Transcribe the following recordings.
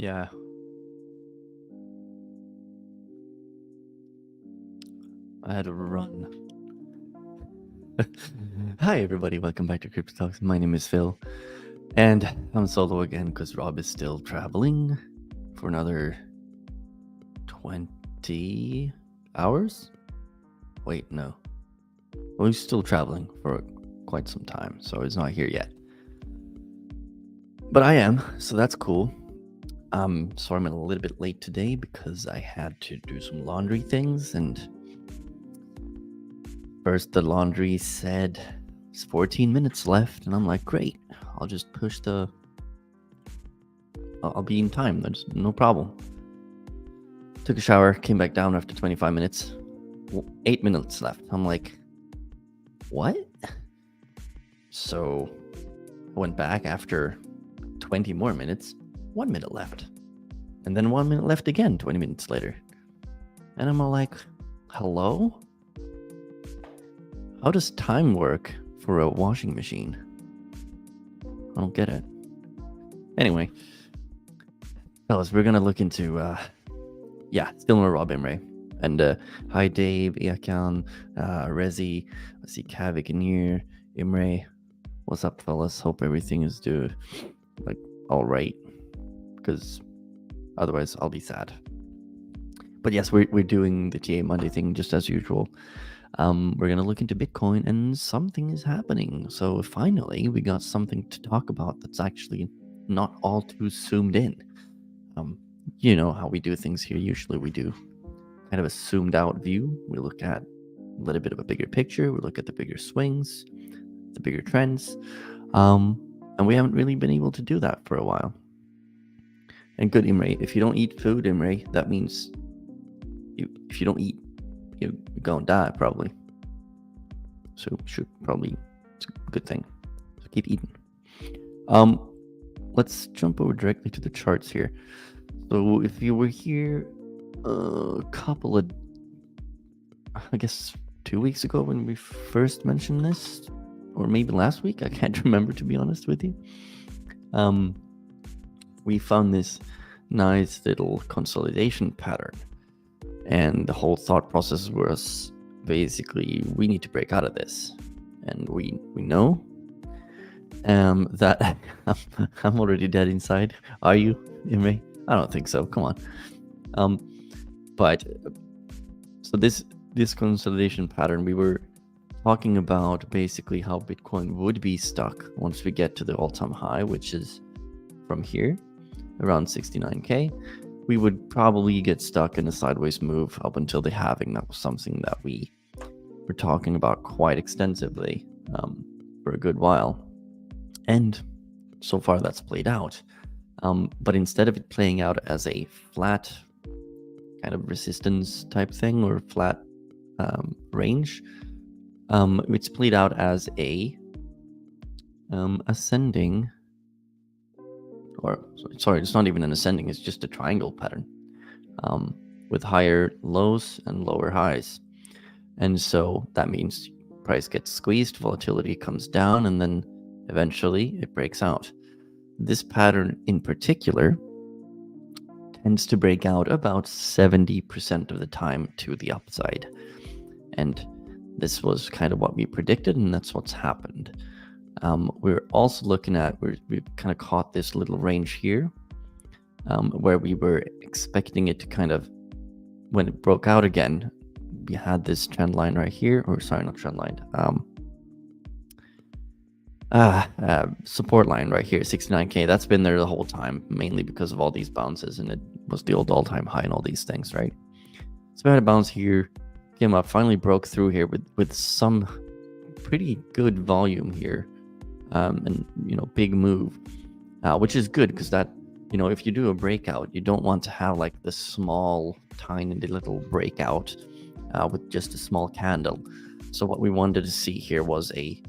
Yeah. I had to run. Hi, everybody. Welcome back to Crypto Talks. My name is Phil, and I'm solo again because Rob is still traveling for another 20 hours. Wait, no. Well, he's still traveling for quite some time, so he's not here yet. But I am, so that's cool. Sorry I'm a little bit late today because I had to do some laundry things, and first the laundry said it's 14 minutes left, and I'm like, great, I'll just push the. I'll be in time. There's no problem. Took a shower, came back down after 25 minutes. 8 minutes left. I'm like, what? So I went back after 20 more minutes. 1 minute left. And then 1 minute left again, 20 minutes later. And I'm all like, hello? How does time work for a washing machine? I don't get it. Anyway, fellas, we're gonna look into still more Rob Imre. And hi Dave, Iakan, Rezi, I see Kavik in here, Imre. What's up, fellas? Hope everything is all right, because otherwise I'll be sad. But yes, we're doing the TA Monday thing just as usual. We're gonna look into Bitcoin, and something is happening. So finally, we got something to talk about that's actually not all too zoomed in. You know how we do things here. Usually, we do kind of a zoomed out view. We look at a little bit of a bigger picture. We look at the bigger swings, the bigger trends, and we haven't really been able to do that for a while. And good, Imre, if you don't eat food, Imre, that means if you don't eat, you're gonna die probably. So it's a good thing. So keep eating. Let's jump over directly to the charts here. So if you were here a couple of, I guess, 2 weeks ago when we first mentioned this, or maybe last week, I can't remember, to be honest with you. We found this nice little consolidation pattern, and the whole thought process was basically we need to break out of this, and we know that I'm already dead inside. Are you, Imre? I don't think so. Come on. But so this consolidation pattern, we were talking about basically how Bitcoin would be stuck once we get to the all-time high, which is from here, around 69K. We would probably get stuck in a sideways move up until the halving. That was something that we were talking about quite extensively for a good while. And so far that's played out. But instead of it playing out as a flat kind of resistance type thing or flat range, it's played out as a ascending, or sorry, it's not even an ascending, it's just a triangle pattern with higher lows and lower highs. And so that means price gets squeezed, volatility comes down, and then eventually it breaks out. This pattern in particular tends to break out about 70% of the time to the upside. And this was kind of what we predicted, and that's what's happened. We're also looking at, we've kind of caught this little range here where we were expecting it to kind of, when it broke out again, we had this trend line right here, or sorry, not trend line, support line right here, 69K. That's been there the whole time, mainly because of all these bounces, and it was the old all-time high and all these things, right? So we had a bounce here, came up, finally broke through here with some pretty good volume here, and big move, which is good because that, if you do a breakout, you don't want to have like the small, tiny little breakout with just a small candle. So what we wanted to see here was a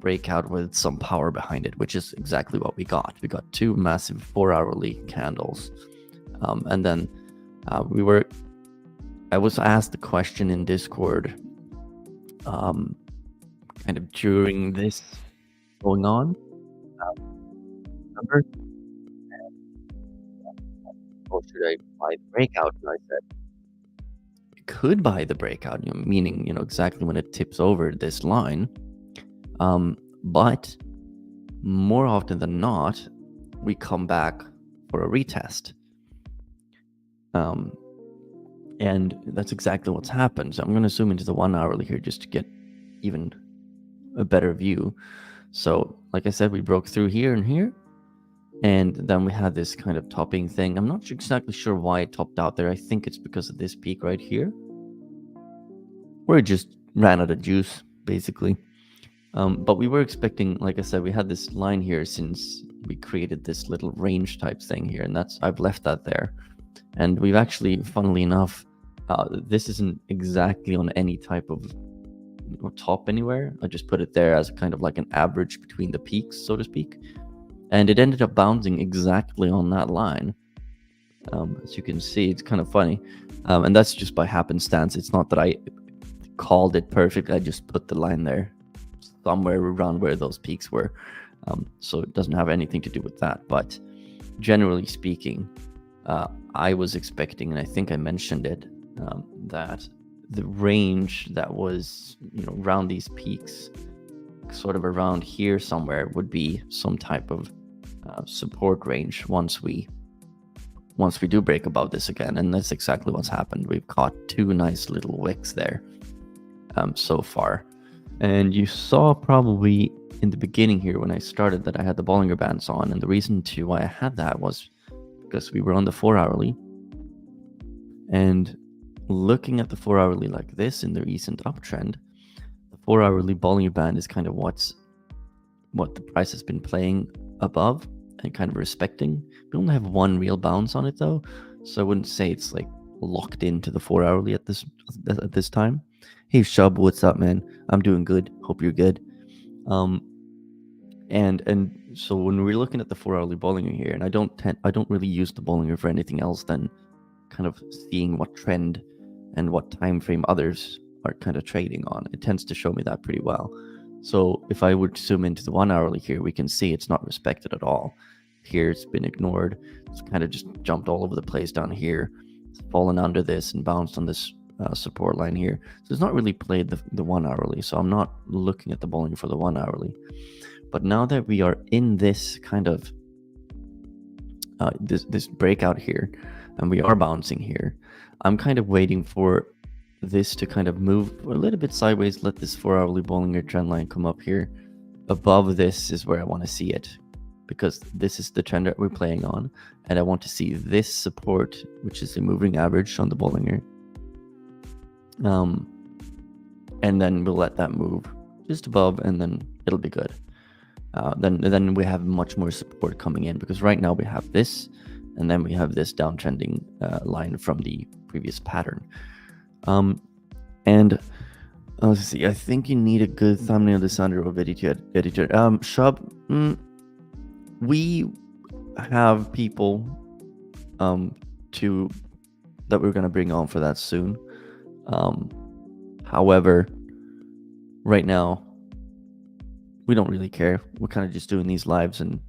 breakout with some power behind it, which is exactly what we got. We got two massive 4-hourly candles, and then I was asked the question in Discord, kind of during this going on. Remember? "Oh, should I buy the breakout?" And I said, "You could buy the breakout," meaning, exactly when it tips over this line. But more often than not, we come back for a retest. And that's exactly what's happened. So I'm going to zoom into the 1 hourly here just to get even a better view. So, like I said, we broke through here and here, and then we had this kind of topping thing. I'm not exactly sure why it topped out there. I think it's because of this peak right here, where it just ran out of juice, basically. But we were expecting, like I said, we had this line here since we created this little range type thing here, and I've left that there. And we've actually, funnily enough, this isn't exactly on any type of top anywhere. I just put it there as kind of like an average between the peaks, so to speak. And it ended up bouncing exactly on that line. As you can see, it's kind of funny. And that's just by happenstance. It's not that I called it perfect. I just put the line there somewhere around where those peaks were. So it doesn't have anything to do with that. But generally speaking, I was expecting, and I think I mentioned it, that the range that was, around these peaks, sort of around here somewhere, would be some type of support range once we do break above this again. And that's exactly what's happened. We've caught two nice little wicks there so far. And you saw probably in the beginning here when I started that I had the Bollinger Bands on, and the reason to why I had that was because we were on the 4 hourly, and looking at the 4 hourly like this in the recent uptrend, the 4 hourly Bollinger Band is kind of what the price has been playing above and kind of respecting. We only have one real bounce on it though, so I wouldn't say it's like locked into the 4 hourly at this time. Hey Shub, what's up, man? I'm doing good. Hope you're good. And so when we're looking at the 4 hourly Bollinger here, and I don't really use the Bollinger for anything else than kind of seeing what trend and what time frame others are kind of trading on. It tends to show me that pretty well. So if I would zoom into the 1 hourly here, we can see it's not respected at all. Here it's been ignored. It's kind of just jumped all over the place down here. It's fallen under this and bounced on this support line here. So it's not really played the 1 hourly. So I'm not looking at the Bollinger for the 1 hourly. But now that we are in this kind of this breakout here, and we are bouncing here, I'm kind of waiting for this to kind of move a little bit sideways. Let this 4 hourly Bollinger trend line come up here. Above this is where I want to see it, because this is the trend that we're playing on, and I want to see this support, which is the moving average on the Bollinger. And then we'll let that move just above, and then it'll be good. Then we have much more support coming in, because right now we have this, and then we have this downtrending line from the previous pattern. And let's see, I think you need a good thumbnail designer or video editor. Shub, we have people that we're going to bring on for that soon. However, right now, we don't really care. We're kind of just doing these lives and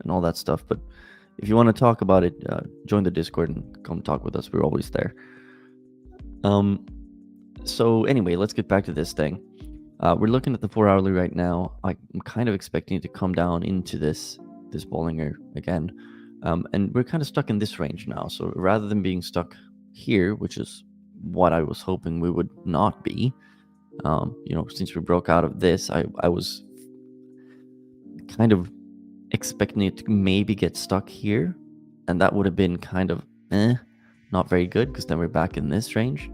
all that stuff. But if you want to talk about it, join the Discord and come talk with us. We're always there. So anyway, let's get back to this thing. We're looking at the 4 hourly right now. I'm kind of expecting it to come down into this Bollinger again. And we're kind of stuck in this range now. So rather than being stuck here, which is what I was hoping we would not be, since we broke out of this, I was kind of expecting it to maybe get stuck here, and that would have been kind of not very good, because then we're back in this range.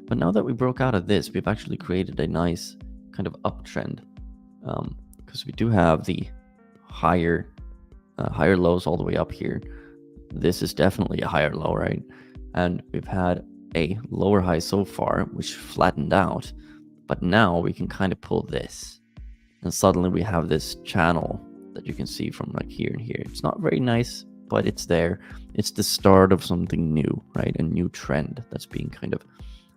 But now that we broke out of this, we've actually created a nice kind of uptrend, because we do have the higher lows all the way up here. This is definitely a higher low, right? And we've had a lower high so far, which flattened out, but now we can kind of pull this, and suddenly we have this channel that you can see from like here and here. It's not very nice, but it's there. It's the start of something new, right? A new trend that's being kind of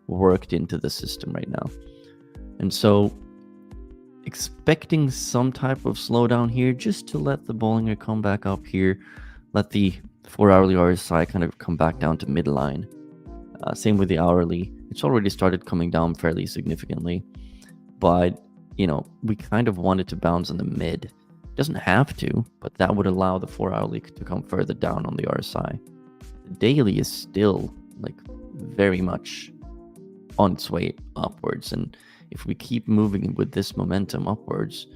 worked into the system right now. And so expecting some type of slowdown here, just to let the Bollinger come back up here, let the 4-hourly RSI kind of come back down to midline. Same with the hourly. It's already started coming down fairly significantly, but we kind of want it to bounce in the mid. It doesn't have to, but that would allow the 4-hourly to come further down on the RSI. The daily is still like very much on its way upwards, and if we keep moving with this momentum upwards,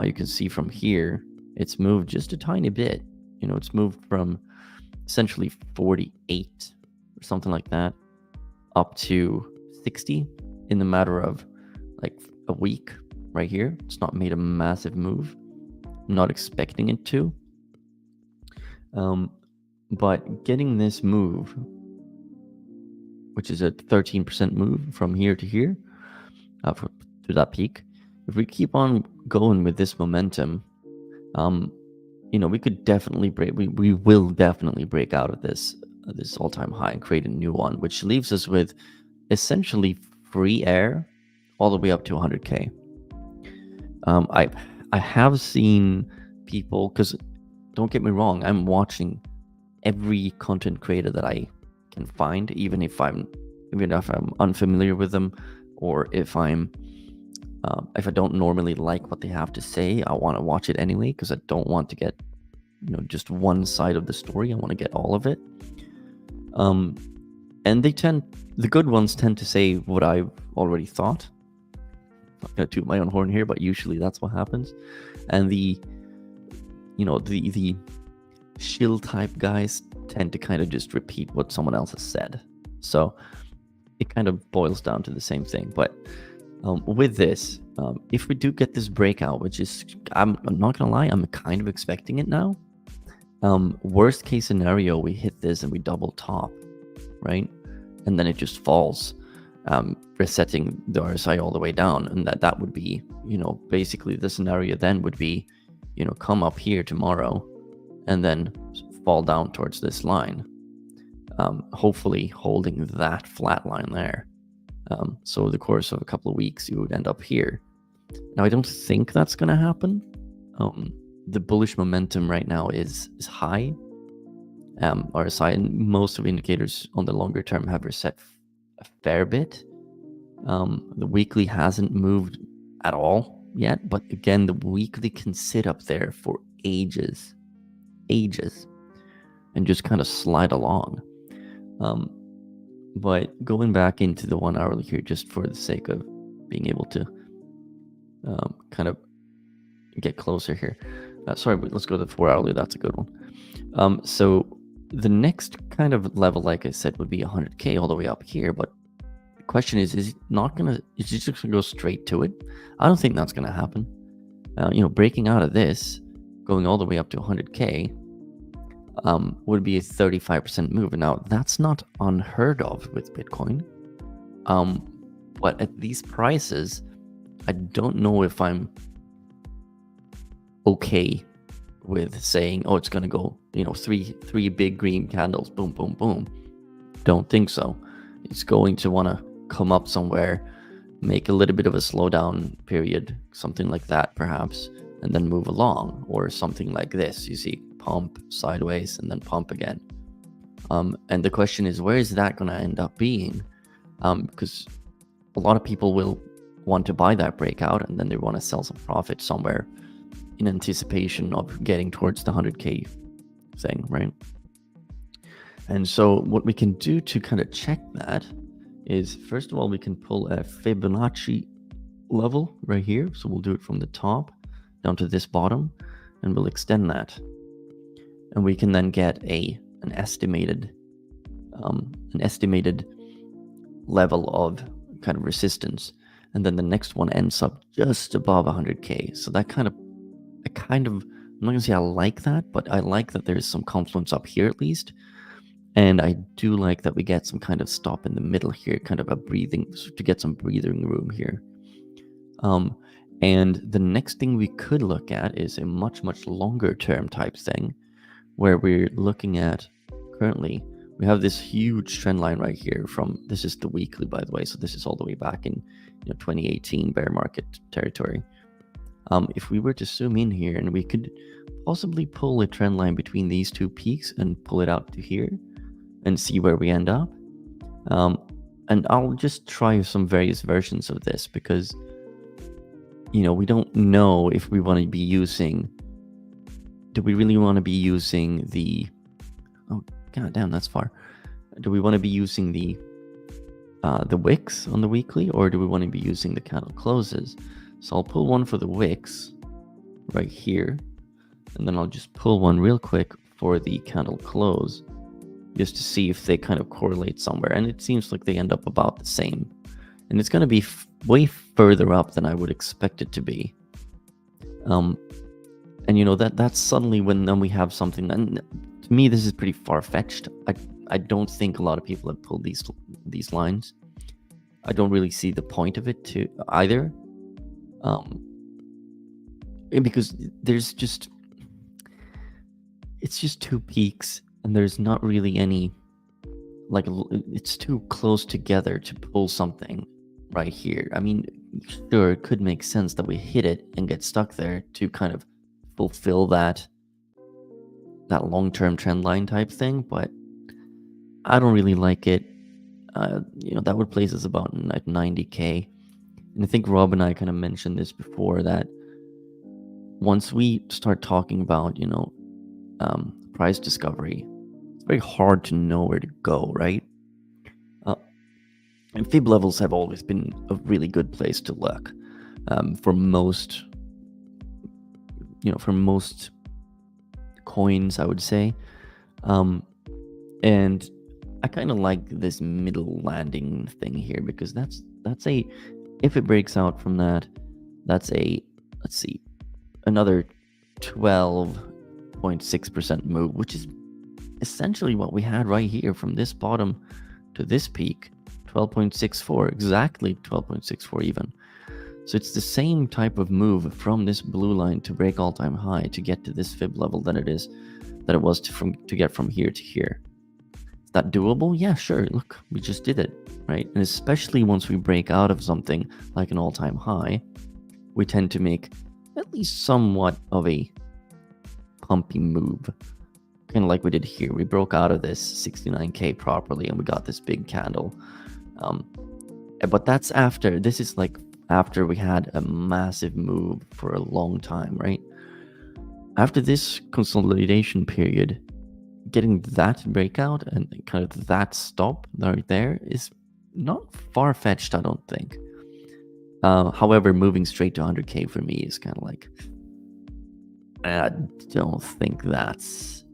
you can see from here it's moved just a tiny bit. It's moved from essentially 48 or something like that up to 60 in the matter of like a week right here. It's not made a massive move. I'm not expecting it to. But getting this move, which is a 13% move from here to here, to that peak, if we keep on going with this momentum, we could definitely we will definitely break out of this all-time high and create a new one, which leaves us with essentially free air all the way up to 100K. I have seen people, because don't get me wrong, I'm watching every content creator that I can find, even if I'm unfamiliar with them, or if I don't normally like what they have to say, I want to watch it anyway, because I don't want to get just one side of the story. I want to get all of it. And the good ones tend to say what I've already thought. I'm not gonna toot my own horn here, but usually that's what happens. And the shill type guys tend to kind of just repeat what someone else has said. So it kind of boils down to the same thing. But with this, if we do get this breakout, which is, I'm not gonna lie, I'm kind of expecting it now. Worst case scenario, we hit this and we double top, right? And then it just falls, resetting the RSI all the way down. And that would be, basically the scenario then would be, come up here tomorrow and then fall down towards this line, hopefully holding that flat line there. So over the course of a couple of weeks, you would end up here. Now, I don't think that's going to happen. The bullish momentum right now is high. RSI and most of the indicators on the longer term have reset a fair bit. The weekly hasn't moved at all yet, but again, the weekly can sit up there for ages, and just kind of slide along. But going back into the 1 hourly here, just for the sake of being able to kind of get closer here. Sorry, let's go to the 4 hourly. That's a good one. So the next kind of level, like I said, would be 100K all the way up here. But the question is it just gonna go straight to it? I don't think that's gonna happen. Breaking out of this, going all the way up to 100K, would be a 35% move. Now, that's not unheard of with Bitcoin. But at these prices, I don't know if I'm okay with saying, oh, it's going to go, three big green candles, boom, boom, boom. Don't think so. It's going to want to come up somewhere, make a little bit of a slowdown period, something like that perhaps, and then move along, or something like this. You see pump sideways and then pump again. And the question is, where is that going to end up being? Because a lot of people will want to buy that breakout, and then they want to sell some profit somewhere in anticipation of getting towards the 100K thing, right? And so what we can do to kind of check that is, first of all, we can pull a Fibonacci level right here. So we'll do it from the top down to this bottom, and we'll extend that. And we can then get an estimated level of kind of resistance. And then the next one ends up just above 100K. So that I'm not gonna say I like that, but I like that there's some confluence up here at least. And I do like that we get some kind of stop in the middle here, kind of to get some breathing room here. And the next thing we could look at is a much, much longer term type thing, where we're looking at, currently, we have this huge trend line right here this is the weekly, by the way. So this is all the way back in 2018 bear market territory. If we were to zoom in here and we could possibly pull a trend line between these two peaks and pull it out to here and see where we end up. And I'll just try some various versions of this because, we don't know if we want to be using, do we really want to be using the, oh, god damn, that's far. Do we want to be using the wicks on the weekly, or do we want to be using the candle closes? So I'll pull one for the wicks right here, and then I'll just pull one real quick for the candle close, just to see if they kind of correlate somewhere. And it seems like they end up about the same. And it's going to be way further up than I would expect it to be. And that's suddenly when then we have something. And to me, this is pretty far-fetched. I don't think a lot of people have pulled these lines. I don't really see the point of it to either. Because there's just, it's just two peaks, and there's not really any, like, it's too close together to pull something right here. I mean, sure, it could make sense that we hit it and get stuck there to kind of fulfill that long-term trend line type thing, but I don't really like it. That would place us about at 90K. And I think Rob and I kind of mentioned this before, that once we start talking about, price discovery, it's very hard to know where to go, right? And fib levels have always been a really good place to look for most, coins, I would say. And I kind of like this middle landing thing here, because that's a, if it breaks out from that, that's a, let's see, another 12.6% move, which is essentially what we had right here from this bottom to this peak. 12.64, exactly 12.64 even. So it's the same type of move from this blue line to break all-time high to get to this fib level than it was to get from here to here. Is that doable? Yeah, sure. Look, we just did it, right? And especially once we break out of something like an all-time high, we tend to make at least somewhat of a pumpy move. Kind of like we did here. We broke out of this 69K properly and we got this big candle. But that's after, this is like after we had a massive move for a long time, right? After this consolidation period, getting that breakout and kind of that stop right there is not far-fetched, I don't think. However, moving straight to 100K for me is kind of like, I don't think that's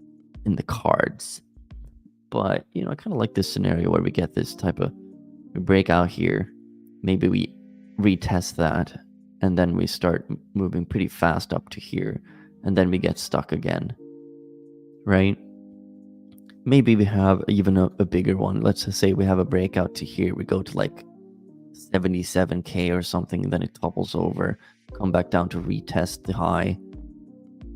in the cards. But, I kind of like this scenario where we get this type of, we break out here, maybe we retest that, and then we start moving pretty fast up to here, and then we get stuck again, right? Maybe we have even a bigger one. Let's just say we have a breakout to here, we go to like 77K or something, and then it topples over, come back down to retest the high,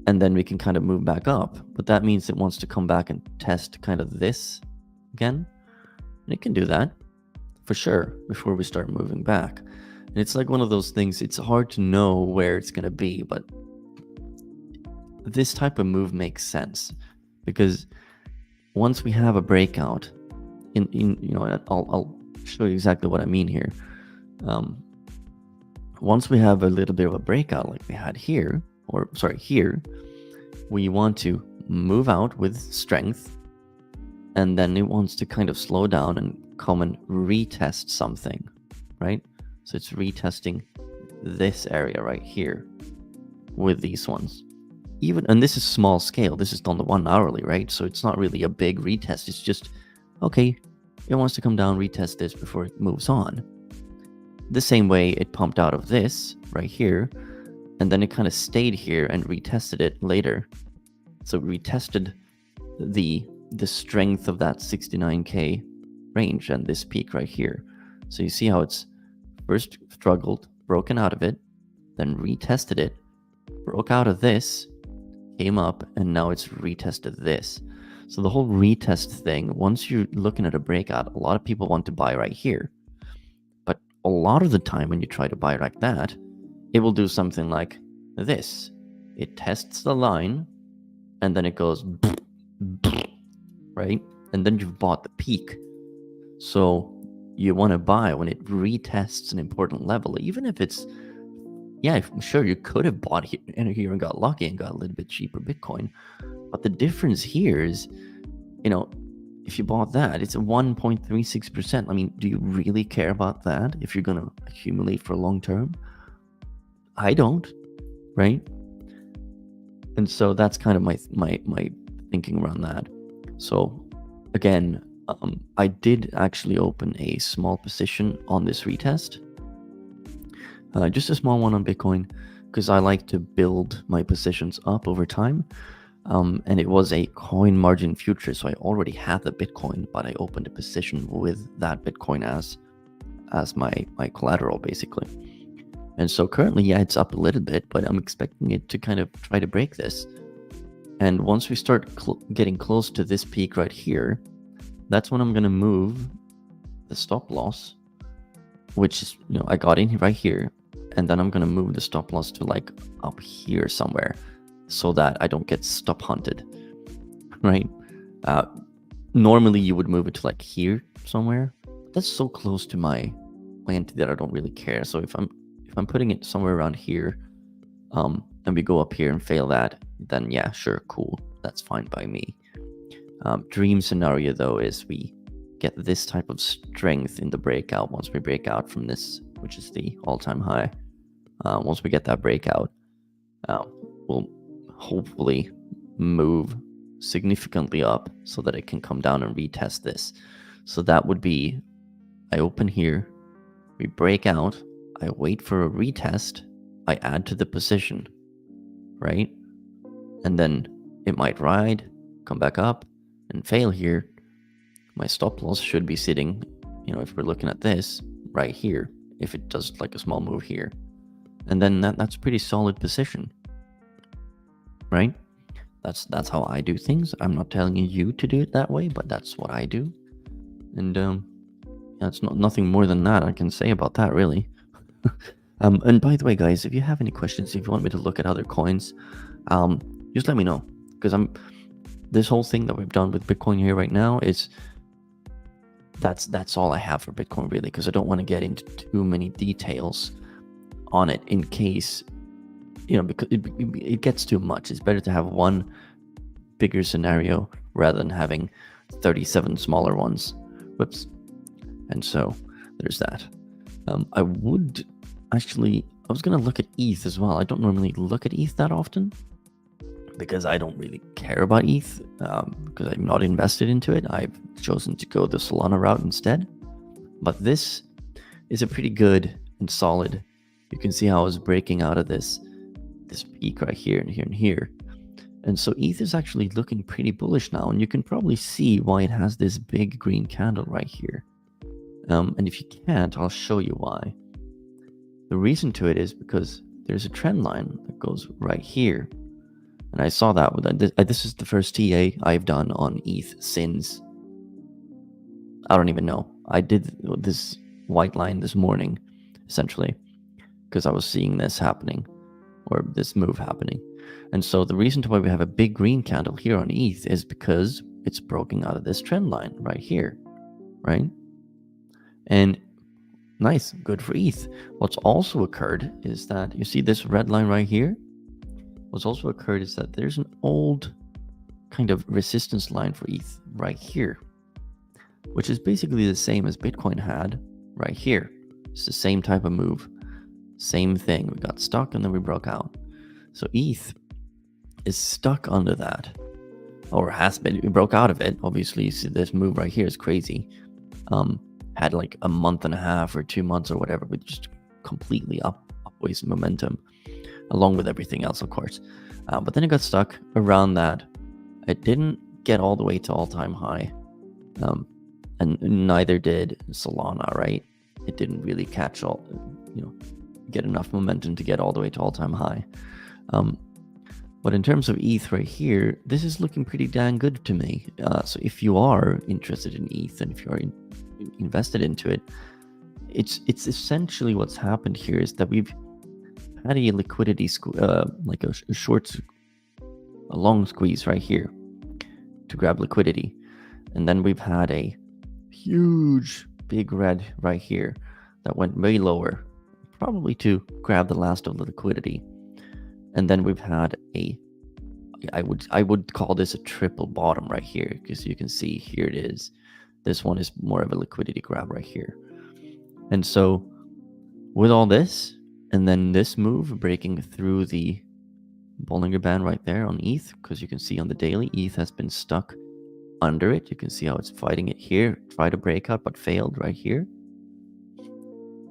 and then we can kind of move back up. But that means it wants to come back and test kind of this again, and it can do that for sure before we start moving back. And it's like one of those things, it's hard to know where it's going to be, but this type of move makes sense because once we have a breakout I'll show you exactly what I mean here. Once we have a little bit of a breakout like we had here, here, we want to move out with strength, and then it wants to kind of slow down and come and retest something, right? So it's retesting this area right here with these ones. And this is small scale. This is on the 1 hourly, right? So it's not really a big retest. It's just, okay, it wants to come down, retest this before it moves on. The same way it pumped out of this right here, and then it kind of stayed here and retested it later. So it retested the strength of that 69K range and this peak right here. So you see how it's first struggled, broken out of it, then retested it, broke out of this, came up, and now it's retested this. So the whole retest thing, once you're looking at a breakout, a lot of people want to buy right here. But a lot of the time when you try to buy like that, it will do something like this. It tests the line, and then it goes, right? And then you've bought the peak. So you want to buy when it retests an important level, even if it's, yeah, sure, you could have bought here and got lucky and got a little bit cheaper Bitcoin. But the difference here is, if you bought that, it's a 1.36%. I mean, do you really care about that if you're going to accumulate for long term? I don't, right? And so that's kind of my thinking around that. So again, I did actually open a small position on this retest. Just a small one on Bitcoin, because I like to build my positions up over time. And it was a coin margin future, so I already had the Bitcoin, but I opened a position with that Bitcoin as my collateral, basically. And so currently, yeah, it's up a little bit, but I'm expecting it to kind of try to break this. And once we start getting close to this peak right here, that's when I'm going to move the stop loss, which is, I got in right here, and then I'm going to move the stop loss to like up here somewhere so that I don't get stop hunted, right? Normally you would move it to like here somewhere. That's so close to my entity that I don't really care. So if I'm putting it somewhere around here, and we go up here and fail that, then yeah, sure, cool, that's fine by me. Dream scenario though is we get this type of strength in the breakout. Once we break out from this, which is the all-time high, once we get that breakout, we'll hopefully move significantly up so that it can come down and retest this. So that would be, I open here, we break out, I wait for a retest, I add to the position, right? And then it might ride, come back up, and fail here. My stop loss should be sitting, if we're looking at this, right here, if it does like a small move here. And then that's pretty solid position, right? That's how I do things. I'm not telling you to do it that way, but that's what I do. And it's nothing more than that I can say about that, really. And by the way, guys, if you have any questions, if you want me to look at other coins, just let me know, because this whole thing that we've done with Bitcoin here right now is that's all I have for Bitcoin, really, because I don't want to get into too many details on it in case, because it gets too much. It's better to have one bigger scenario rather than having 37 smaller ones. Whoops. And so there's that. I was going to look at ETH as well. I don't normally look at ETH that often because I don't really care about ETH, because I'm not invested into it. I've chosen to go the Solana route instead. But this is a pretty good and solid. You can see how I was breaking out of this peak right here and here and here. And so ETH is actually looking pretty bullish now, and you can probably see why it has this big green candle right here. And if you can't, I'll show you why. The reason to it is because there's a trend line that goes right here. And I saw that this is the first TA I've done on ETH since, I don't even know. I did this white line this morning, essentially, because I was seeing this happening, or this move happening. And so the reason why we have a big green candle here on ETH is because it's broken out of this trend line right here, right? And nice, good for ETH. What's also occurred is that, you see this red line right here? What's also occurred is that there's an old kind of resistance line for ETH right here, which is basically the same as Bitcoin had right here. It's the same type of move. Same thing. We got stuck and then we broke out. So ETH is stuck under that, or has been. We broke out of it. Obviously, you see this move right here is crazy. Had like a month and a half or 2 months or whatever with just completely upways momentum, along with everything else, of course. But then it got stuck around that. It didn't get all the way to all-time high, and neither did Solana, right? It didn't really catch get enough momentum to get all the way to all-time high. But in terms of ETH right here, this is looking pretty dang good to me. So if you are interested in ETH and if you are invested into it, it's essentially what's happened here is that we've had a liquidity like a long squeeze right here to grab liquidity, and then we've had a huge big red right here that went way lower, probably to grab the last of the liquidity, and then we've had I would call this a triple bottom right here, because you can see here it is. This one is more of a liquidity grab right here. And so with all this, and then this move breaking through the Bollinger Band right there on ETH, because you can see on the daily, ETH has been stuck under it. You can see how it's fighting it here, tried to break out, but failed right here.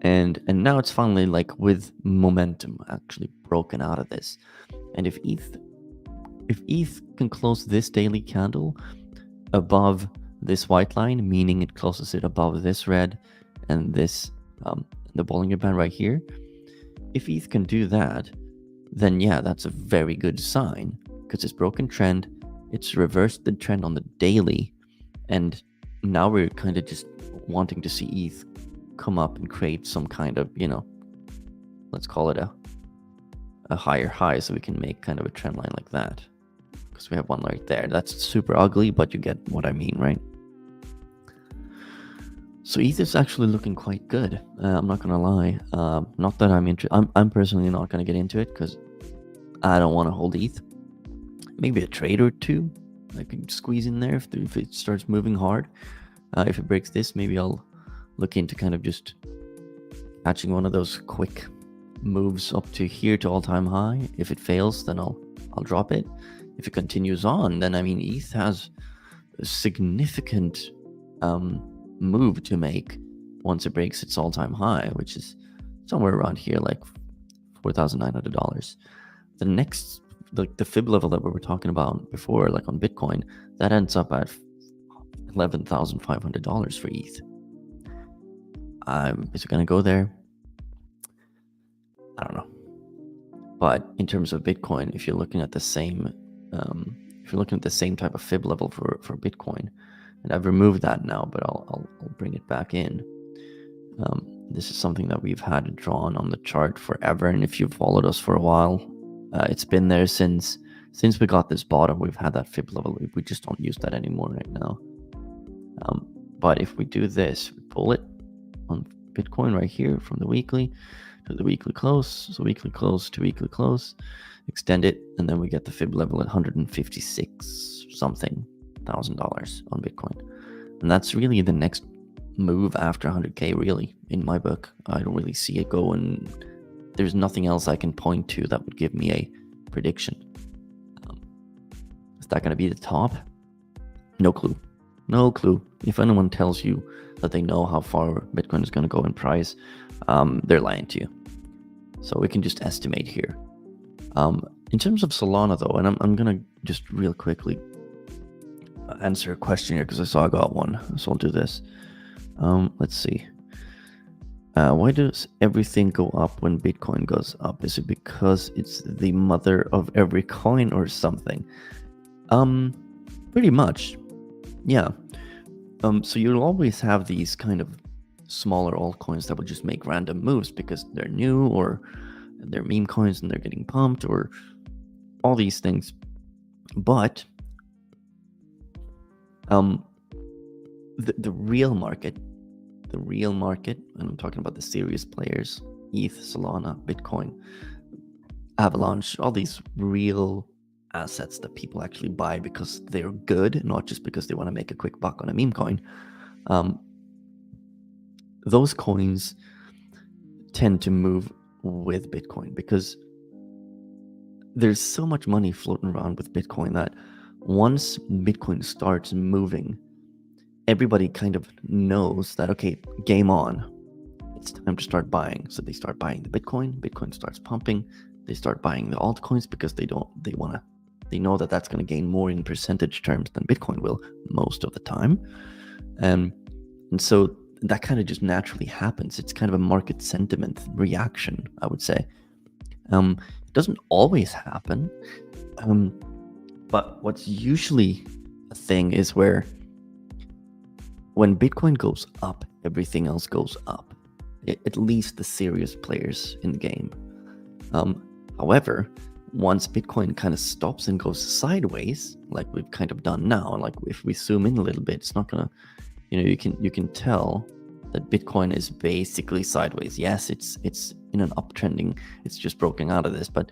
And now it's finally, like, with momentum, actually broken out of this. And if ETH can close this daily candle above this white line, meaning it closes it above this red and this the Bollinger Band right here, if ETH can do that, then yeah, that's a very good sign, because it's broken trend, it's reversed the trend on the daily, and now we're kind of just wanting to see ETH come up and create some kind of, let's call it a higher high, so we can make kind of a trend line like that, because we have one right there. That's super ugly, but you get what I mean, right? So ETH is actually looking quite good. I'm not gonna lie. Not that I'm personally not gonna get into it, because I don't want to hold ETH. Maybe a trade or two I could squeeze in there if it starts moving hard. If it breaks this, maybe I'll look into kind of just catching one of those quick moves up to here to all-time high. If it fails, then I'll drop it. If it continues on, then ETH has a significant move to make once it breaks its all-time high, which is somewhere around here, like $4,900. The next, like the fib level that we were talking about before, like on Bitcoin, that ends up at $11,500 for ETH. Is it going to go there? I don't know. But in terms of Bitcoin, if you're looking at the same type of fib level for Bitcoin, and I've removed that now, but I'll bring it back in. This is something that we've had drawn on the chart forever, and if you've followed us for a while, it's been there since we got this bottom. We've had that fib level. We just don't use that anymore right now. But if we do this, we pull it on Bitcoin right here from the weekly to the weekly close, so weekly close to weekly close, extend it, and then we get the fib level at 156 something $1,000 on Bitcoin. And that's really the next move after 100K, really, in my book. I don't really see it going. There's nothing else I can point to that would give me a prediction. Is that going to be the top? No clue. No clue. If anyone tells you that they know how far Bitcoin is going to go in price, they're lying to you. So we can just estimate here. In terms of Solana, though, and I'm going to just real quickly answer a question here, because I saw I got one, so I'll do this. Let's see. Why does everything go up when Bitcoin goes up? Is it because it's the mother of every coin or something? Pretty much, yeah. So you'll always have these kind of smaller altcoins that will just make random moves because they're new, or they're meme coins and they're getting pumped, or all these things. But the real market, and I'm talking about the serious players, ETH, Solana, Bitcoin, Avalanche, all these real assets that people actually buy because they're good, not just because they want to make a quick buck on a meme coin. Those coins tend to move with Bitcoin because there's so much money floating around with Bitcoin that once Bitcoin starts moving, everybody kind of knows that, okay, game on, it's time to start buying. So they start buying the Bitcoin starts pumping, they start buying the altcoins because they know that that's going to gain more in percentage terms than Bitcoin will most of the time. And so that kind of just naturally happens. It's kind of a market sentiment reaction, I would say. It doesn't always happen. But what's usually a thing is when Bitcoin goes up, everything else goes up. At least the serious players in the game. However, once Bitcoin kind of stops and goes sideways, like we've kind of done now, like if we zoom in a little bit, it's not gonna, you can tell that Bitcoin is basically sideways. Yes, it's in an uptrending, it's just broken out of this, but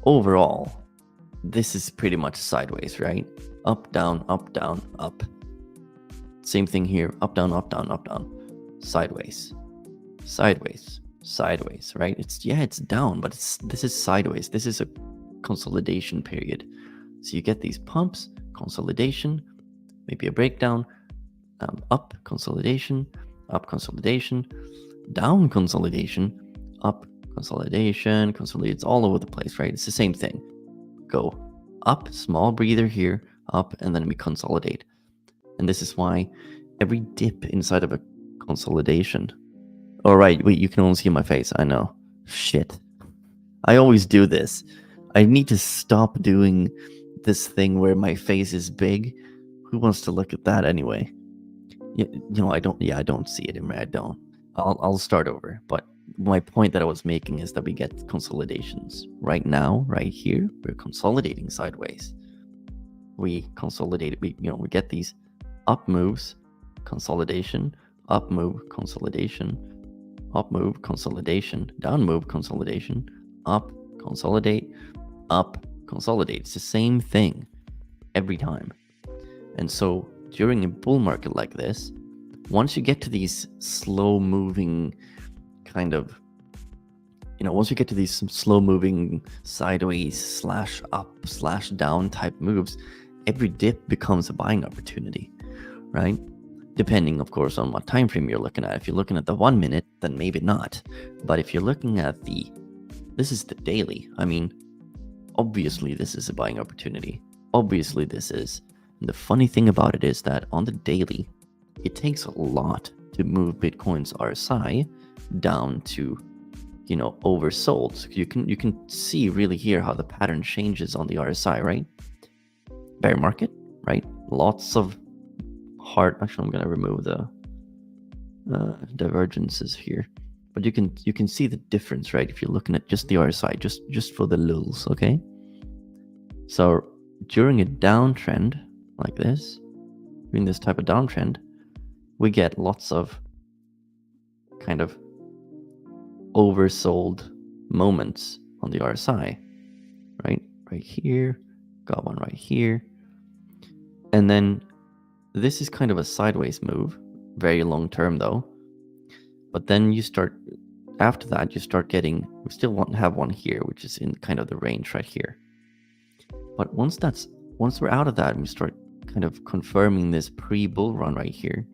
overall, this is pretty much sideways, right? Up, down, up, down, up. Same thing here, up, down, up, down, up, down, sideways, sideways, sideways, right? It's down, but this is sideways. This is a consolidation period. So you get these pumps, consolidation, maybe a breakdown, up consolidation, down consolidation, up consolidation, consolidate. It's all over the place, right? It's the same thing. Go up, small breather here, up, and then we consolidate. And this is why every dip inside of a consolidation. All right, wait, you can only see my face. I know. Shit. I always do this. I need to stop doing this thing where my face is big. Who wants to look at that anyway? I don't see it in red. I don't. I'll start over. But my point that I was making is that we get consolidations. Right now, right here, we're consolidating sideways. We consolidate, we get these up moves, consolidation, up move, consolidation, up move, consolidation, down move, consolidation, up, consolidate, up, consolidate. It's the same thing every time. And so during a bull market like this, once you get to these slow moving kind of, once you get to these slow moving sideways / up / down type moves, every dip becomes a buying opportunity, right? Depending, of course, on what time frame you're looking at. If you're looking at the 1 minute, then maybe not. But if you're looking at this is the daily. I mean, obviously this is a buying opportunity. Obviously this is. And the funny thing about it is that on the daily, it takes a lot to move Bitcoin's RSI down to, oversold. So you can see really here how the pattern changes on the RSI, right? Bear market, right? Lots of actually I'm going to remove the divergences here, but you can see the difference, right? If you're looking at just the RSI, just for the lulz, okay? So during a downtrend like this, during this type of downtrend, we get lots of kind of oversold moments on the RSI, right? Right here, got one right here, and then this is kind of a sideways move, very long term though. But then after that, you start getting, we still have one here, which is in kind of the range right here. But once we're out of that, and we start kind of confirming this pre-bull run right here,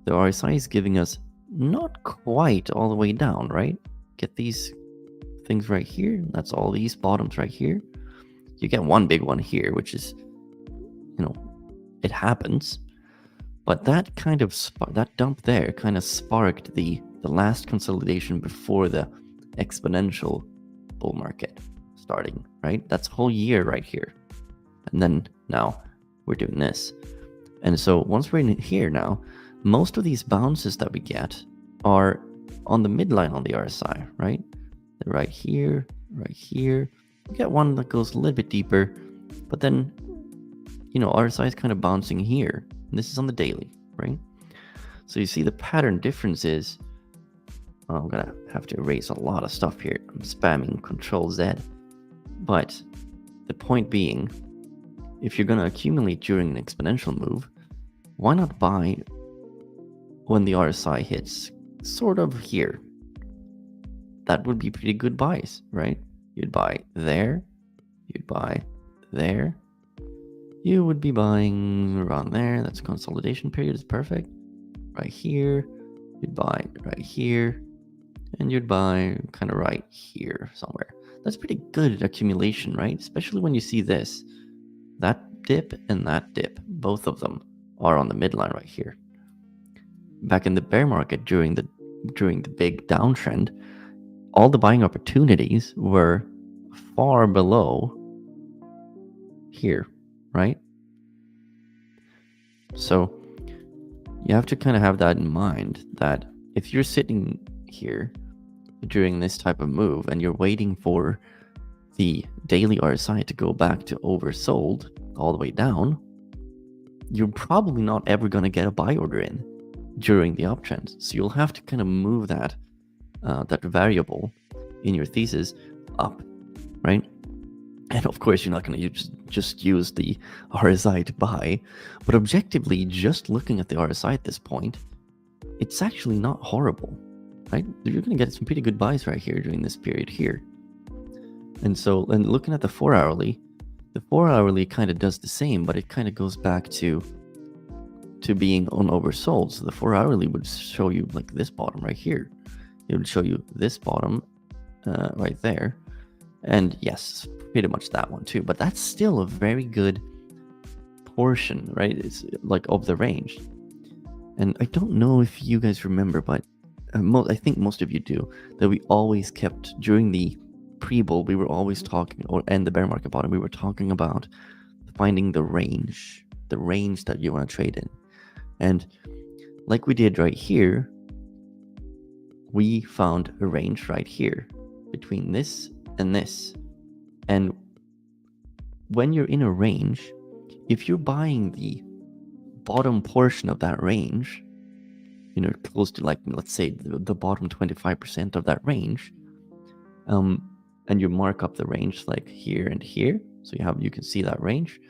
the RSI is giving us not quite all the way down, right? Get these things right here. That's all these bottoms right here. You get one big one here, which is, it happens, but that kind of that dump there kind of sparked the last consolidation before the exponential bull market starting, right? That's a whole year right here. And then now we're doing this. And so once we're in here now, most of these bounces that we get are on the midline on the RSI, right? They're right here, right here. We get one that goes a little bit deeper, but then RSI is kind of bouncing here. And this is on the daily, right? So you see the pattern difference is, I'm gonna have to erase a lot of stuff here. I'm spamming Control Z. But the point being, if you're gonna accumulate during an exponential move, why not buy when the RSI hits sort of here? That would be pretty good buys, right? You'd buy there, you'd buy there, you would be buying around there. That's consolidation period, is perfect. Right here, you'd buy right here, and you'd buy kind of right here somewhere. That's pretty good accumulation, right? Especially when you see this. That dip and that dip, both of them are on the midline right here. Back in the bear market during the big downtrend, all the buying opportunities were far below here, right? So you have to kind of have that in mind, that if you're sitting here, during this type of move and you're waiting for the daily RSI to go back to oversold all the way down, you're probably not ever going to get a buy order in during the uptrend. So you'll have to kind of move that variable in your thesis up, right? And of course, you're not going to just use the RSI to buy, but objectively, just looking at the RSI at this point, it's actually not horrible, right? You're going to get some pretty good buys right here during this period here. And so, and looking at the 4-hourly, the 4-hourly kind of does the same, but it kind of goes back to being on oversold. So the 4-hourly would show you like this bottom right here. It would show you this bottom right there. And yes, pretty much that one too. But that's still a very good portion, right? It's like of the range. And I don't know if you guys remember, but I think most of you do, that we always kept, during the pre-bull, we were always talking, and the bear market bottom, we were talking about finding the range that you want to trade in. And like we did right here, we found a range right here between this and this. And when you're in a range, if you're buying the bottom portion of that range, you know, close to, like, let's say the bottom 25% of that range, and you mark up the range like here and here, so you can see that range.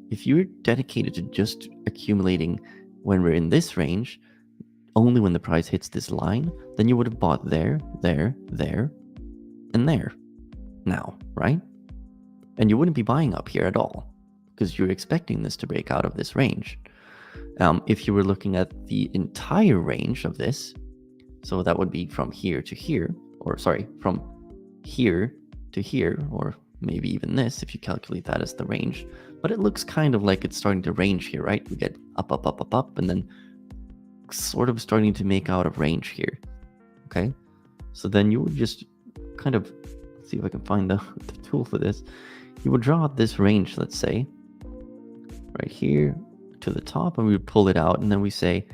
If you're dedicated to just accumulating when we're in this range, only when the price hits this line, then you would have bought there, there, there, and there now, right? And you wouldn't be buying up here at all because you're expecting this to break out of this range. If you were looking at the entire range of this, so that would be from here to here, or sorry, from here to here, or maybe even this, if you calculate that as the range. But it looks kind of like it's starting to range here, right? We get up, up, up, up, up, and then sort of starting to make out of range here, okay? So then you would just kind of, let's see if I can find the tool for this. You would draw out this range, let's say, right here to the top, and we would pull it out, and then we say,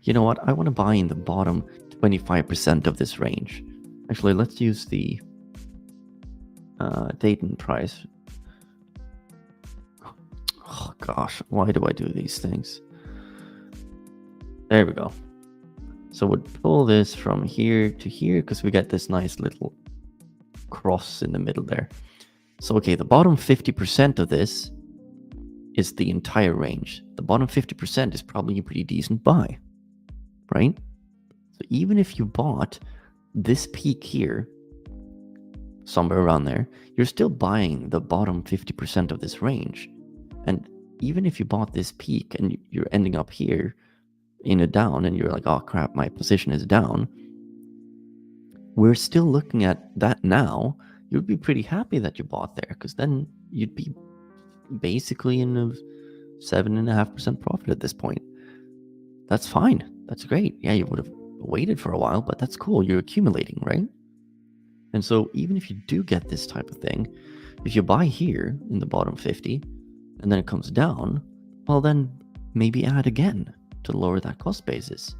you know what, I want to buy in the bottom 25% of this range. Actually, let's use the Dayton price. Oh gosh, why do I do these things? There we go. So we'd pull this from here to here because we get this nice little cross in the middle there. So okay, the bottom 50% of this is the entire range. The bottom 50% is probably a pretty decent buy, right? So even if you bought this peak here, somewhere around there, you're still buying the bottom 50% of this range. And even if you bought this peak and you're ending up here in a down and you're like, oh crap, my position is down, we're still looking at that now. You'd be pretty happy that you bought there, because then you'd be basically in a 7.5% profit at this point. That's fine. That's great. Yeah, you would have waited for a while, but that's cool. You're accumulating, right? And so even if you do get this type of thing, if you buy here in the bottom 50 and then it comes down, well, then maybe add again to lower that cost basis.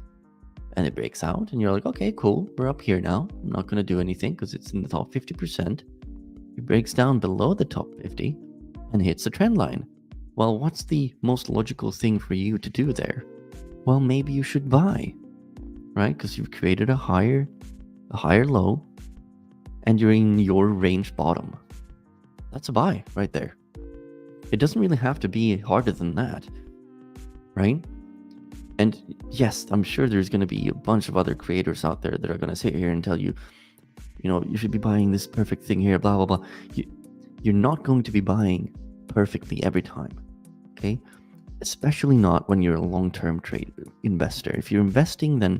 And it breaks out and you're like, okay, cool, we're up here now. I'm not going to do anything because it's in the top 50%. It breaks down below the top 50 and hits a trend line. Well, what's the most logical thing for you to do there? Well, maybe you should buy, right? Because you've created a higher low and you're in your range bottom. That's a buy right there. It doesn't really have to be harder than that, right? And yes, I'm sure there's going to be a bunch of other creators out there that are going to sit here and tell you, you know, you should be buying this perfect thing here, blah, blah, blah. You're not going to be buying perfectly every time, okay? Especially not when you're a long-term trade investor. If you're investing, then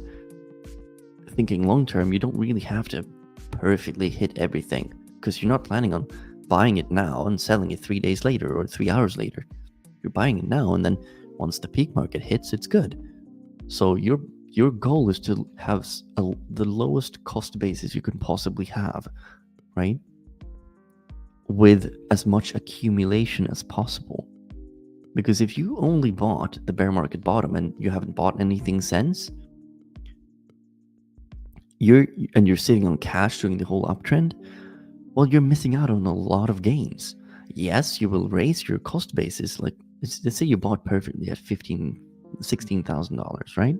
thinking long-term, you don't really have to perfectly hit everything, because you're not planning on buying it now and selling it 3 days later or 3 hours later. You're buying it now, and then once the peak market hits, it's good. So your goal is to have the lowest cost basis you can possibly have, right? With as much accumulation as possible. Because if you only bought the bear market bottom and you haven't bought anything since, you're sitting on cash during the whole uptrend, well, you're missing out on a lot of gains. Yes, you will raise your cost basis. Like, let's say you bought perfectly at $16,000, right?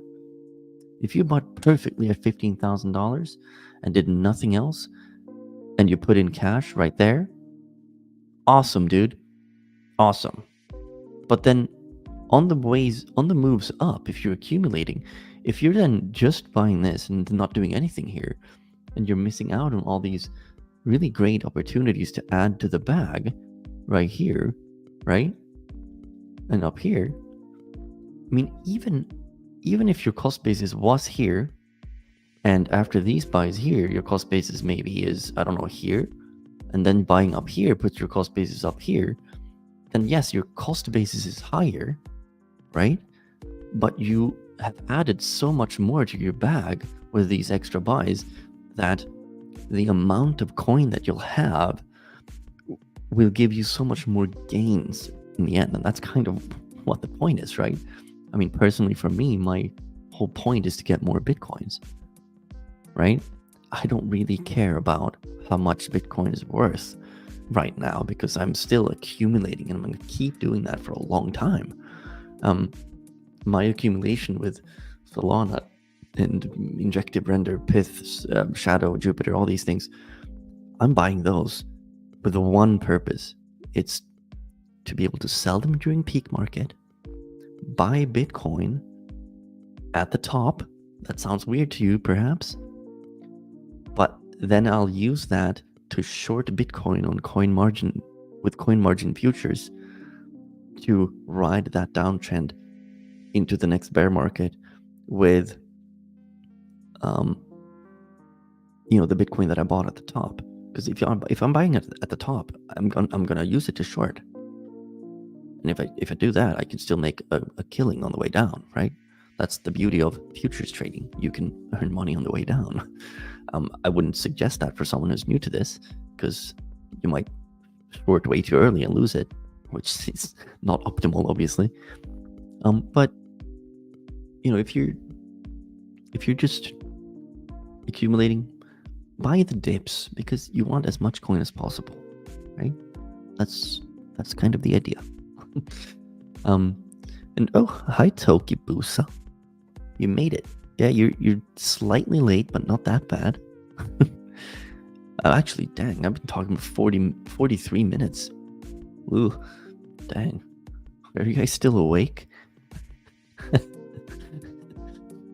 If you bought perfectly at $15,000 and did nothing else, and you put in cash right there, awesome, dude, awesome. But then on the moves up, if you're accumulating, if you're then just buying this and not doing anything here, and you're missing out on all these really great opportunities to add to the bag right here, right? And up here. I mean, even if your cost basis was here, and after these buys here, your cost basis maybe is, I don't know, here, and then buying up here puts your cost basis up here, then yes, your cost basis is higher, right? But you have added so much more to your bag with these extra buys that the amount of coin that you'll have will give you so much more gains in the end. And that's kind of what the point is, right? I mean, personally, for me, my whole point is to get more Bitcoins, right? I don't really care about how much Bitcoin is worth right now because I'm still accumulating and I'm going to keep doing that for a long time. My accumulation with Solana and Injective Render, Pith, Shadow, Jupiter, all these things, I'm buying those with one purpose. It's to be able to sell them during peak market, buy Bitcoin at the top. That sounds weird to you, perhaps. But then I'll use that to short Bitcoin on coin margin with coin margin futures to ride that downtrend into the next bear market with the Bitcoin that I bought at the top. Because if I'm buying it at the top, I'm gonna use it to short. And if I do that, I can still make a killing on the way down, right? That's the beauty of futures trading. You can earn money on the way down. I wouldn't suggest that for someone who's new to this, because you might short way too early and lose it, which is not optimal, obviously. But if you're just accumulating, buy the dips because you want as much coin as possible, right? That's kind of the idea. And oh, hi Toki Busa, you made it. Yeah, you're slightly late, but not that bad. Actually, dang, I've been talking for 43 minutes. Ooh, dang. Are you guys still awake?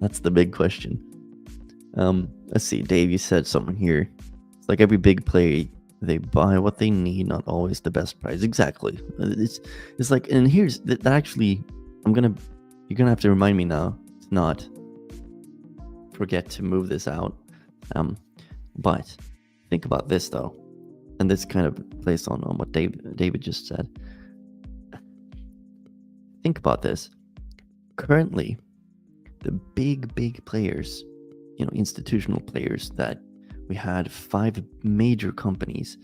That's the big question. Let's see, Dave, you said something here. It's like every big player, they buy what they need, not always the best price. Exactly. It's like, and here's that actually, you're gonna have to remind me now to not forget to move this out. But think about this though, and this kind of plays on what David just said. Think about this. Currently, the big players, institutional players that we had 5 major companies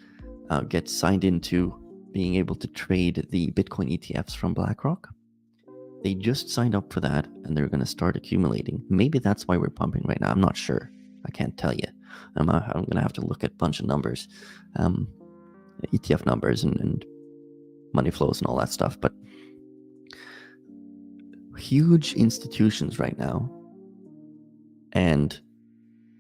get signed into being able to trade the Bitcoin ETFs from BlackRock. They just signed up for that and they're going to start accumulating. Maybe that's why we're pumping right now. I'm not sure. I can't tell you. I'm going to have to look at a bunch of numbers, ETF numbers and money flows and all that stuff. But huge institutions right now, and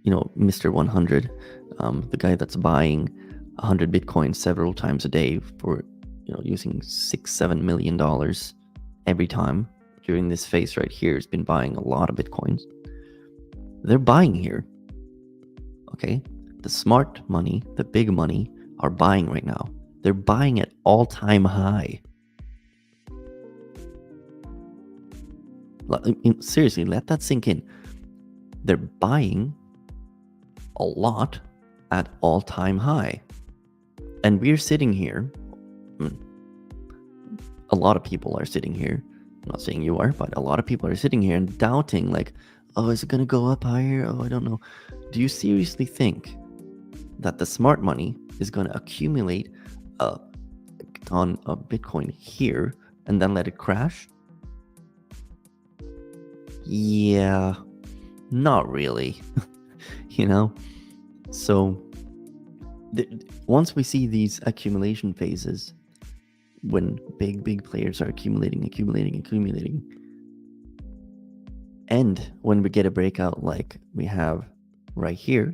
Mr. 100, the guy that's buying 100 Bitcoin several times a day for using $6-7 million every time during this phase right here, has been buying a lot of Bitcoins. They're buying here. Okay, the smart money, the big money, are buying right now. They're buying at all-time high. Seriously, let that sink in. They're buying a lot at all-time high. And we're sitting here. A lot of people are sitting here. I'm not saying you are, but a lot of people are sitting here and doubting, like, oh, is it going to go up higher? Oh, I don't know. Do you seriously think that the smart money is going to accumulate on a Bitcoin here and then let it crash? Yeah, not really. you know? So once we see these accumulation phases, when big players are accumulating, and when we get a breakout like we have right here,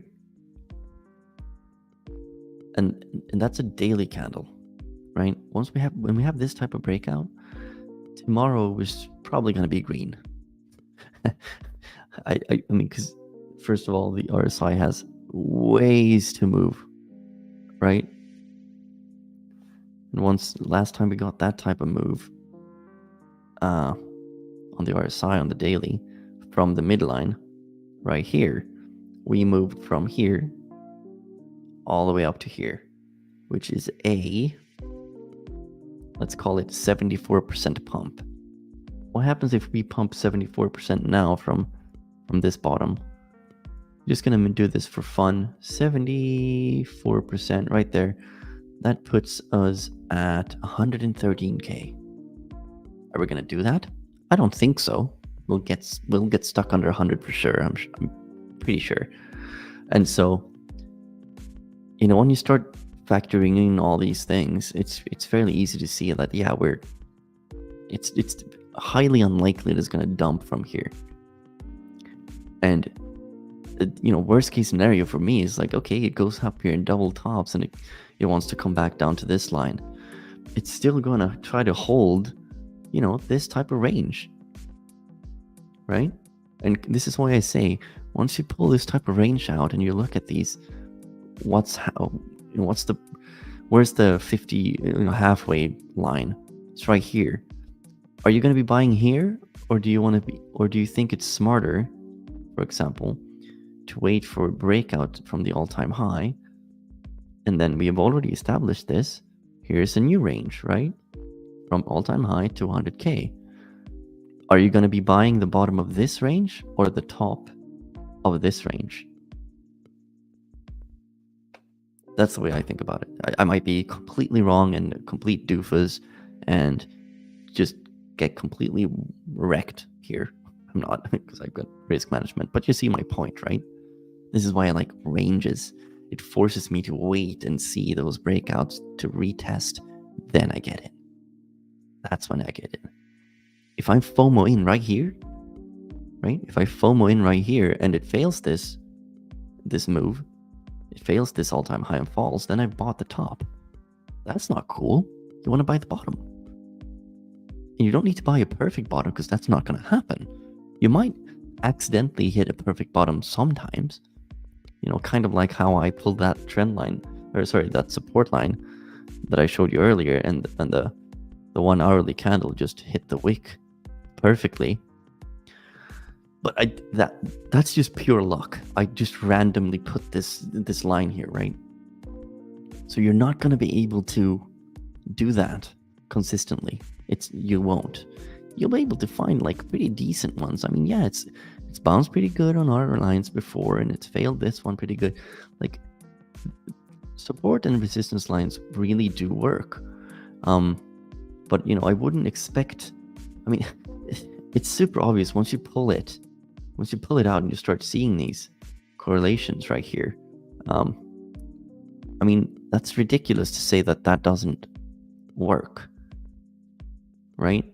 and that's a daily candle, right? When we have this type of breakout, tomorrow is probably going to be green. I mean, because first of all, the RSI has ways to move, right? And last time we got that type of move on the RSI on the daily from the midline right here, we moved from here all the way up to here, which is let's call it 74% pump. What happens if we pump 74% now from this bottom? I'm just gonna do this for fun. 74% right there. That puts us at 113k. Are we gonna do that? I don't think so. We'll get stuck under 100 for sure. I'm pretty sure. And so, when you start factoring in all these things, it's fairly easy to see that it's highly unlikely it's going to dump from here. And worst case scenario for me is like, okay, it goes up here in double tops and it wants to come back down to this line. It's still going to try to hold this type of range, right? And this is why I say, once you pull this type of range out and you look at these, where's the 50 halfway line? It's right here. Are you going to be buying here, or do you think it's smarter, for example, to wait for a breakout from the all-time high, and then we have already established this? Here's a new range, right? From all-time high to 100k. Are you going to be buying the bottom of this range or the top of this range? That's the way I think about it. I might be completely wrong and a complete doofus and just get completely wrecked here. I'm not, because I've got risk management, but you see my point, right? This is why I like ranges. It forces me to wait and see those breakouts to retest. Then I get in. That's when I get in. If I FOMO in right here, right? If I FOMO in right here and it fails this move, it fails this all-time high and falls, then I've bought the top. That's not cool. You want to buy the bottom. And you don't need to buy a perfect bottom, because that's not going to happen. You might accidentally hit a perfect bottom sometimes. Kind of like how I pulled that trend line, that support line that I showed you earlier, and the 1 hourly candle just hit the wick perfectly. But that's just pure luck. I just randomly put this line here, right? So you're not going to be able to do that consistently. You won't. You'll be able to find like pretty decent ones. I mean, yeah, it's bounced pretty good on our lines before, and it's failed this one pretty good. Like, support and resistance lines really do work. But I wouldn't expect. I mean, it's super obvious once you pull it out and you start seeing these correlations right here. I mean, that's ridiculous to say that doesn't work, right?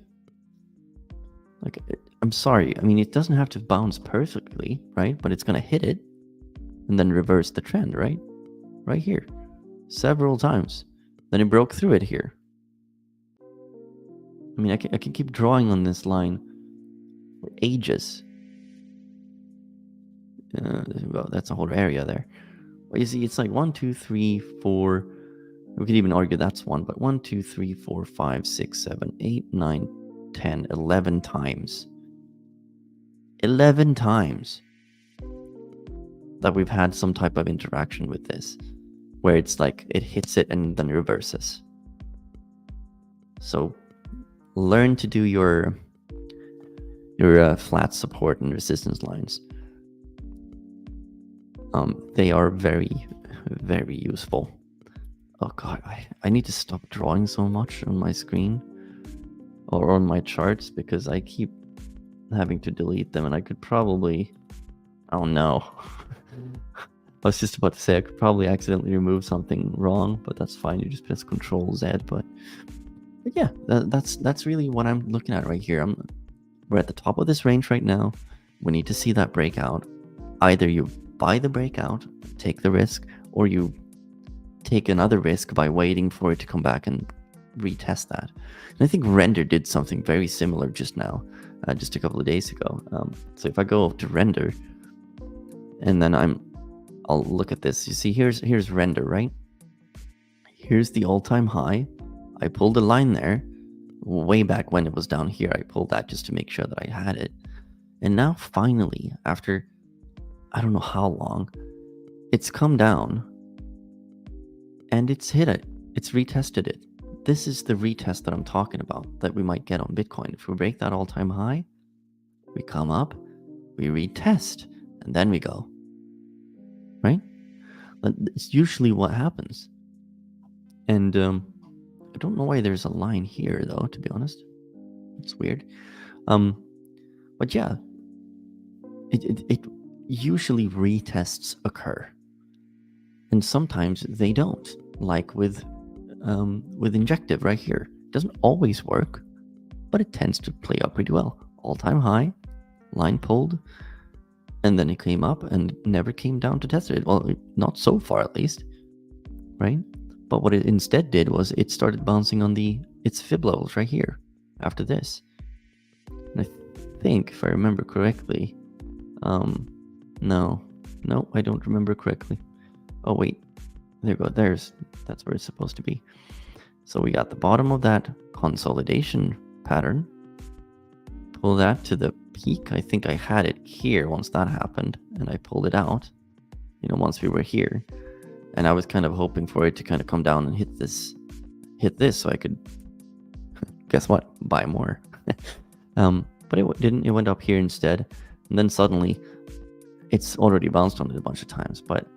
Like, I'm sorry. I mean, it doesn't have to bounce perfectly, right? But it's going to hit it and then reverse the trend, right? Right here. Several times. Then it broke through it here. I mean, I can keep drawing on this line for ages. Well, that's a whole area there. Well, you see, it's like 1, 2, 3, 4. We could even argue that's one, but 1, 2, 3, 4, 5, 6, 7, 8, 9, 10, 11 times. 11 times that we've had some type of interaction with this, where it's like it hits it and then reverses. So learn to do your flat support and resistance lines. They are very, very useful. Oh god, I need to stop drawing so much on my screen or on my charts, because I keep having to delete them, and I could probably, I don't know. I was just about to say I could probably accidentally remove something wrong, but that's fine. You just press Control Z. But yeah, that's really what I'm looking at right here. We're at the top of this range right now. We need to see that breakout. Either you buy the breakout, take the risk, or you take another risk by waiting for it to come back and retest that. And I think Render did something very similar just now, just a couple of days ago. So if I go to Render, and then I'll look at this. You see, here's Render, right? Here's the all-time high. I pulled a line there way back when it was down here. I pulled that just to make sure that I had it. And now finally, after I don't know how long, it's come down and it's hit it. It's retested it. This is the retest that I'm talking about that we might get on Bitcoin. If we break that all-time high, we come up, we retest, and then we go. Right? It's usually what happens. And I don't know why there's a line here, though, to be honest. It's weird. But yeah, it usually retests occur. And sometimes they don't, like with Injective right here. It doesn't always work, but it tends to play out pretty well. All-time high, line pulled, and then it came up and never came down to test it. Well, not so far at least, right? But what it instead did was it started bouncing on its fib levels right here after this. And I think, if I remember correctly, no, I don't remember correctly. Oh wait, there you go. That's where it's supposed to be. So we got the bottom of that consolidation pattern. Pull that to the peak. I think I had it here once that happened, and I pulled it out. Once we were here, and I was kind of hoping for it to kind of come down and hit this, so I could, guess what, buy more. But it didn't. It went up here instead, and then suddenly, it's already bounced on it a bunch of times. But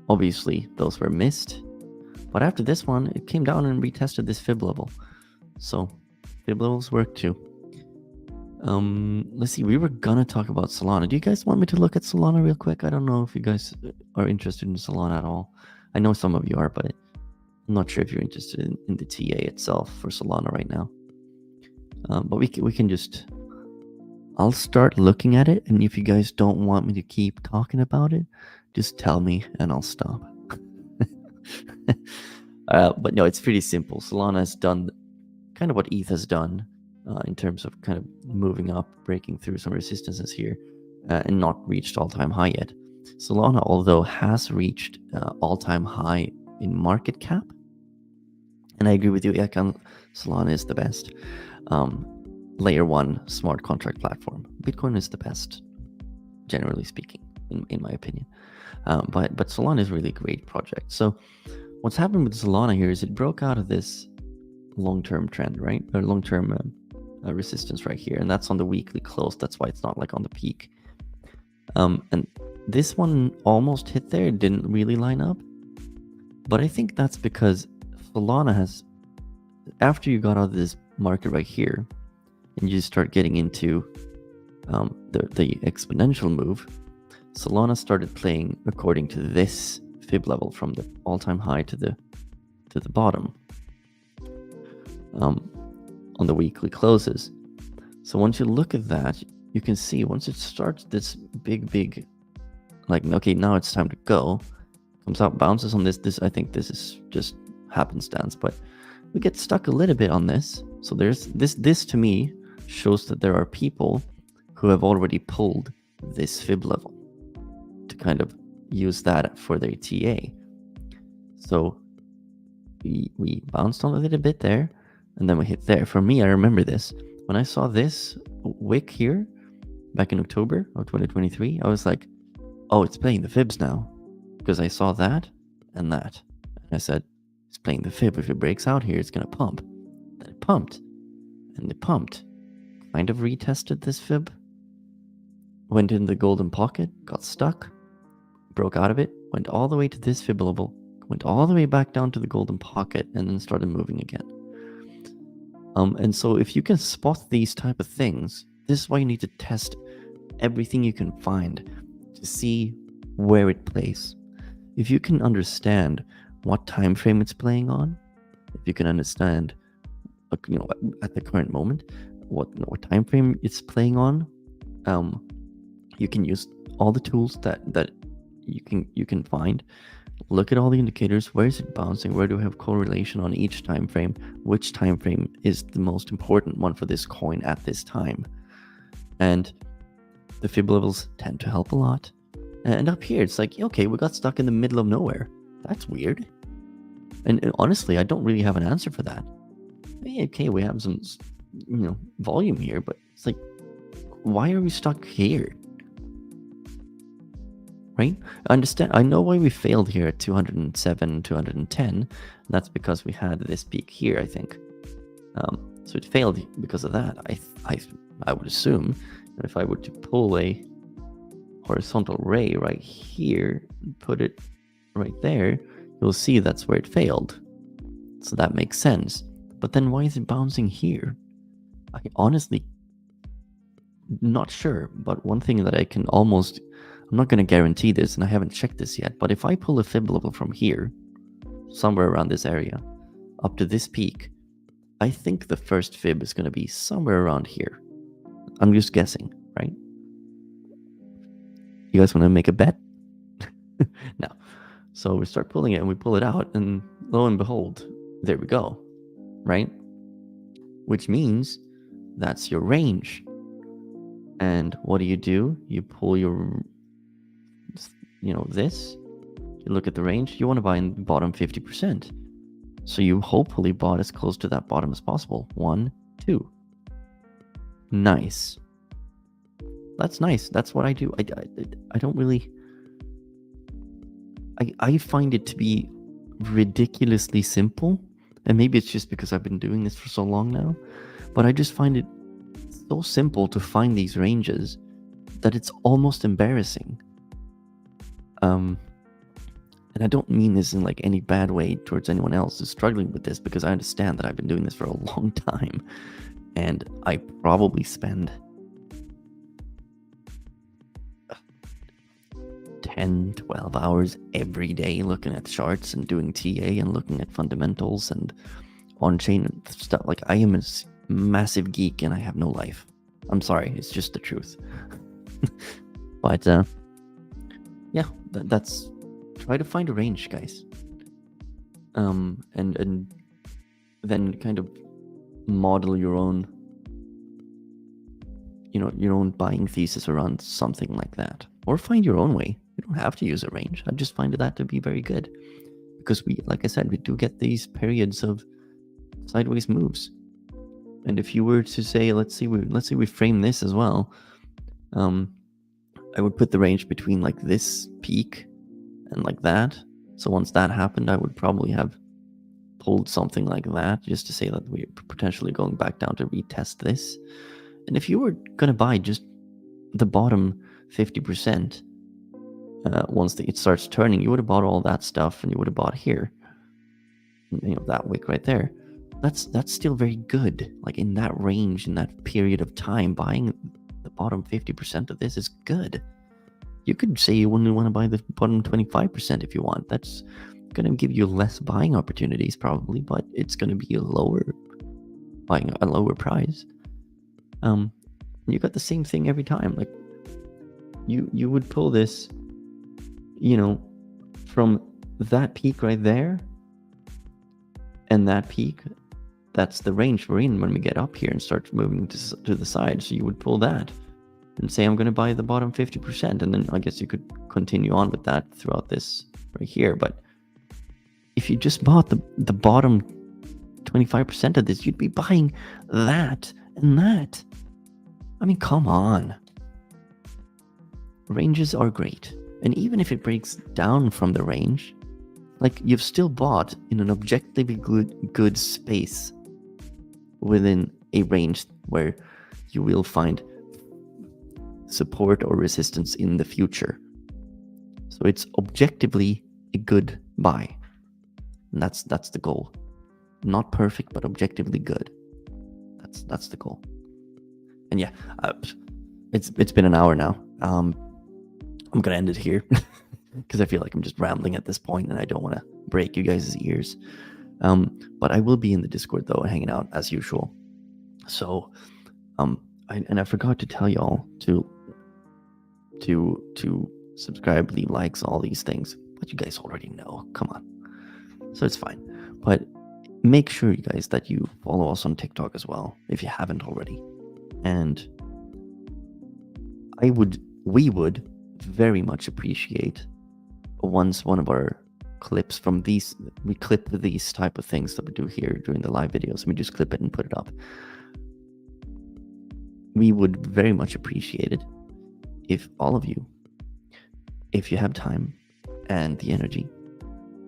obviously, those were missed. But after this one, it came down and retested this fib level. So fib levels work too. Let's see. We were gonna talk about Solana. Do you guys want me to look at Solana real quick? I don't know if you guys are interested in Solana at all. I know some of you are, but I'm not sure if you're interested in the TA itself for Solana right now. But we can just. I'll start looking at it, and if you guys don't want me to keep talking about it, just tell me and I'll stop. But no, it's pretty simple. Solana has done kind of what ETH has done in terms of kind of moving up, breaking through some resistances here, and not reached all-time high yet. Solana, although, has reached all-time high in market cap, and I agree with you, Ekan, Solana is the best layer 1 smart contract platform. Bitcoin is the best, generally speaking, in my opinion. But Solana is really a great project. So what's happened with Solana here is it broke out of this long-term trend, right? Or long-term resistance right here. And that's on the weekly close. That's why it's not like on the peak. And this one almost hit there. It didn't really line up. But I think that's because Solana has, after you got out of this market right here, and you start getting into the exponential move, Solana started playing according to this fib level from the all-time high to the bottom on the weekly closes. So once you look at that, you can see once it starts this big, like, okay, now it's time to go, comes out, bounces on this. I think this is just happenstance, but we get stuck a little bit on this. So there's this to me shows that there are people who have already pulled this fib level to kind of use that for their TA. So we bounced on a little bit there, and then we hit there. For me, I remember this. When I saw this wick here back in October of 2023, I was like, oh, it's playing the fibs now. Because I saw that and that. And I said, it's playing the fib. If it breaks out here, it's going to pump. Then it pumped. And it pumped. Kind of retested this fib. Went in the golden pocket, got stuck, broke out of it, went all the way to this fib level, went all the way back down to the golden pocket, and then started moving again. And so if you can spot these type of things, this is why you need to test everything you can find to see where it plays. If you can understand what time frame it's playing on, if you can understand, at the current moment, what time frame it's playing on, you can use all the tools that you can find. Look at all the indicators. Where is it bouncing? Where do we have correlation on each time frame? Which time frame is the most important one for this coin at this time? And the fib levels tend to help a lot. And up here, it's like, okay, we got stuck in the middle of nowhere. That's weird. And honestly, I don't really have an answer for that. Okay, we have some, volume here, but it's like, why are we stuck here? Right? I understand. I know why we failed here at 207, 210. That's because we had this peak here, I think. So it failed because of that. I would assume that if I were to pull a horizontal ray right here and put it right there, you'll see that's where it failed. So that makes sense. But then why is it bouncing here? I honestly not sure, but one thing that I'm not going to guarantee this, and I haven't checked this yet, but if I pull a fib level from here, somewhere around this area, up to this peak, I think the first fib is going to be somewhere around here. I'm just guessing, right? You guys want to make a bet? No. So we start pulling it and we pull it out, and lo and behold, there we go, right? Which means that's your range. And what do? You pull your, this, you look at the range, you want to buy in the bottom 50%. So you hopefully bought as close to that bottom as possible. 1, 2. Nice. That's nice. That's what I do. I don't really... I find it to be ridiculously simple. And maybe it's just because I've been doing this for so long now. But I just find it so simple to find these ranges that it's almost embarrassing. And I don't mean this in like any bad way towards anyone else who's struggling with this, because I understand that I've been doing this for a long time, and I probably spend 10, 12 hours every day looking at charts and doing TA and looking at fundamentals and on-chain stuff. Like, I am a massive geek and I have no life. I'm sorry, it's just the truth. But yeah, that's... Try to find a range, guys. And then kind of model your own, your own buying thesis around something like that. Or find your own way. You don't have to use a range. I just find that to be very good. Because like I said, we do get these periods of sideways moves. And if you were to say, let's say we frame this as well, I would put the range between like this peak and like that. So once that happened, I would probably have pulled something like that, just to say that we're potentially going back down to retest this. And if you were going to buy just the bottom 50%, once it starts turning, you would have bought all that stuff, and you would have bought here, that wick right there. That's still very good. Like, in that range, in that period of time, buying the bottom 50% of this is good. You could say you wouldn't want to buy the bottom 25% if you want. That's going to give you less buying opportunities probably, but it's going to be a lower price. You got the same thing every time. Like, you would pull this, from that peak right there, and that peak, that's the range we're in when we get up here and start moving to the side. So you would pull that and say, I'm going to buy the bottom 50%. And then I guess you could continue on with that throughout this right here. But if you just bought the bottom 25% of this, you'd be buying that and that. I mean, come on. Ranges are great. And even if it breaks down from the range, like, you've still bought in an objectively good space within a range where you will find support or resistance in the future. So it's objectively a good buy. And that's the goal. Not perfect, but objectively good. That's the goal. And yeah, it's been an hour now. I'm gonna end it here. because I feel like I'm just rambling at this point and I don't want to break you guys' ears. But I will be in the Discord though, hanging out as usual. So, I forgot to tell y'all to subscribe, leave likes, all these things. But you guys already know. Come on. So it's fine. But make sure, you guys, that you follow us on TikTok as well, if you haven't already. And we would very much appreciate once one of our clips from these, we clip these type of things that we do here during the live videos, and we just clip it and put it up. We would very much appreciate it if all of you, if you have time and the energy,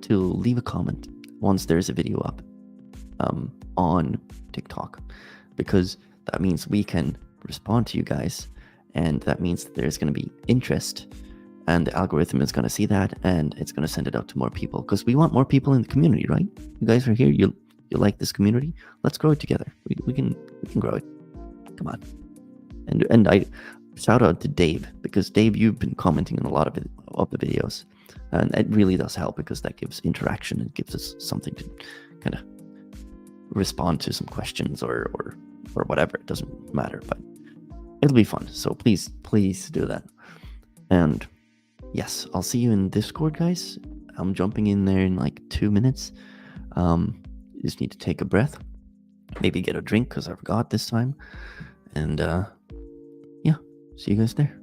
to leave a comment once there's a video up on TikTok, because that means we can respond to you guys, and that means that there's going to be interest, and the algorithm is going to see that, and it's going to send it out to more people, because we want more people in the community, right? You guys are here, you like this community, let's grow it together. We can grow it. Come on. And I shout out to Dave, because Dave, you've been commenting on a lot of the videos, and it really does help, because that gives interaction. It gives us something to kind of respond to, some questions or whatever. It doesn't matter, but it'll be fun. So please do that. And yes, I'll see you in Discord, guys. I'm jumping in there in like 2 minutes. You just need to take a breath, maybe get a drink, because I forgot this time. And yeah, see you guys there.